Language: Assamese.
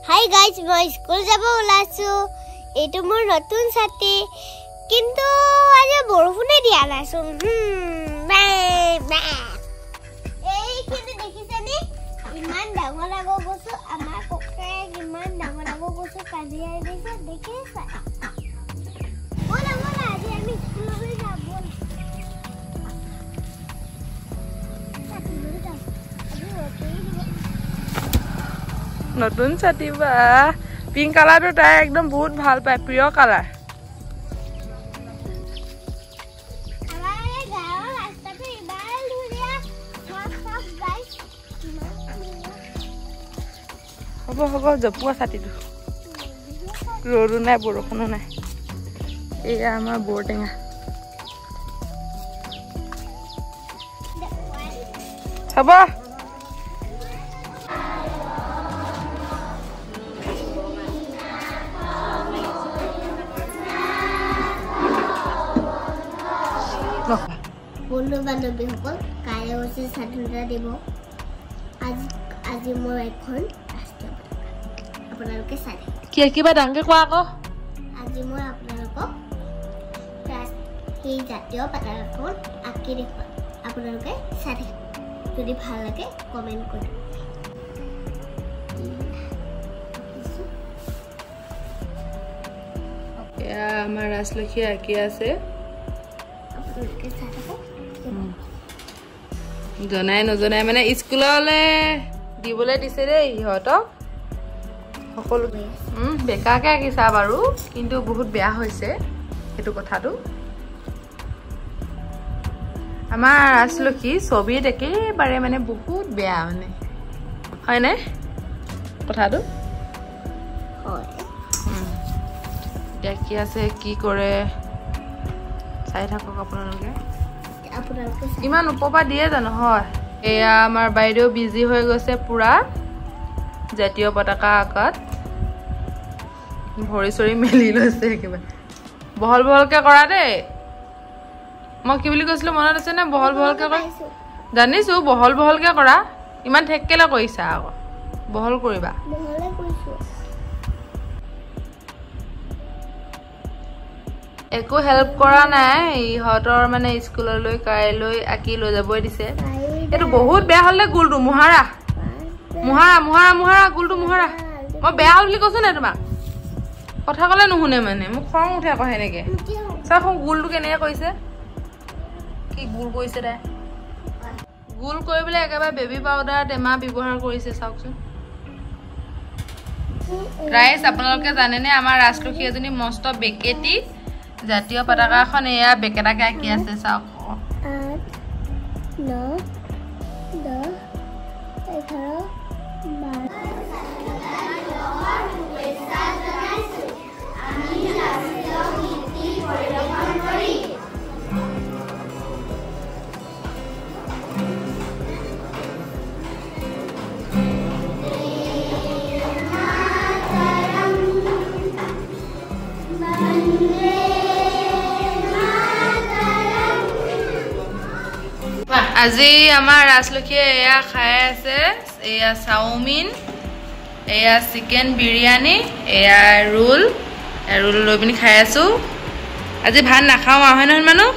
হাই গাইজ মই স্কুল যাব ওলাইছো এইটো মোৰ নতুন ছাতি কিন্তু আজি বৰষুণে দিয়া নাইচোন এই কিন্তু দেখিছেনে ইমান ডাঙৰ ডাঙৰ বস্তু আমাৰ ককাই ইমান ডাঙৰ ডাঙৰ বস্তু কাঢ়িয়াই দিছে দেখিছা বলা বলা আজি আমি স্কুললৈ যাব নতুন ছাতি বা পিঙ্ক কালাৰটো তাই একদম বহুত ভাল পায় প্ৰিয় কালাৰ হ'ব হ'ব জপোৱা ছাতিটো ৰ'দো নাই বৰষুণো নাই এয়া আমাৰ বৰটেঙা হ'ব বন্ধু বান্ধৱীসকল কাইলৈ হৈছে স্বাধীনতা দিৱস আজি মোৰ এখন ৰাষ্ট্ৰীয় পতাকা আপোনালোকে চাই কিবা ডাঙৰকে কোৱা আকৌ আজি মই আপোনালোকক সেই জাতীয় পতাকাখন আঁকি দেখুৱাম আপোনালোকে চাই থাকিব যদি ভাল লাগে কমেণ্ট কৰিব এয়া আমাৰ ৰাজলক্ষ্মী আঁকি আছে জনাই নজনাই মানে স্কুললৈ দিবলৈ দিছে দেই ইহঁতক সকলো বেকাকে আঁকিছা বাৰু কিন্তু বহুত বেয়া হৈছে সেইটো কথাটো আমাৰ ৰাজলক্ষ্মী ছবিত একেবাৰে মানে বহুত বেয়া মানে হয়নে কথাটো এতিয়া কি আছে কি কৰে চাই থাকক আপোনালোকে ইমান উপপা দিয়ে জানো হয় এয়া আমাৰ বাইদেউ বিজি হৈ গৈছে পুৰা জাতীয় পতাকা আঁকাত ভৰি চৰি মেলি লৈছে একেবাৰে বহল বহলকে কৰা দেই মই কি বুলি কৈছিলো মনত আছে নে বহল বহলকে কৰা জানিছো বহল বহলকে কৰা ইমান ঠেককেলা কৰিছা আকৌ বহল কৰিবা একো হেল্প কৰা নাই ইহঁতৰ মানে স্কুললৈ কাইলৈ আঁকি লৈ যাবই দিছে এইটো বহুত বেয়া হ'লে গুলটো মুহাৰা মুহাৰা মুহাৰা মুহাৰা গুলটো মুহাৰা মই বেয়া হ'ল বুলি কৈছো নাই তোমাক কথা ক'লে নুশুনে মানে মোক খং উঠে আকৌ সেনেকে চাওক গুলটো কেনেকে কৰিছে কি গুল কৰিছে তাই গুল কৰিবলৈ একেবাৰে বেবী পাউডাৰ টেমা ব্যৱহাৰ কৰিছে চাওকচোন ৰাইজ আপোনালোকে জানেনে আমাৰ ৰাজলক্ষ্মী এজনী মস্ত বেকেটি জাতীয় পতাকাখন এয়া বেকেটাকে আঁকি আছে চাওক 8 9 10 11 আজি আমাৰ ৰাজলক্ষ্মীয়ে এয়া খাই আছে এয়া চাওমিন এয়া চিকেন বিৰিয়ানী এয়া ৰোল লৈ পিনি খাই আছো আজি ভাত নাখাওঁ হয় নহয় মানুহ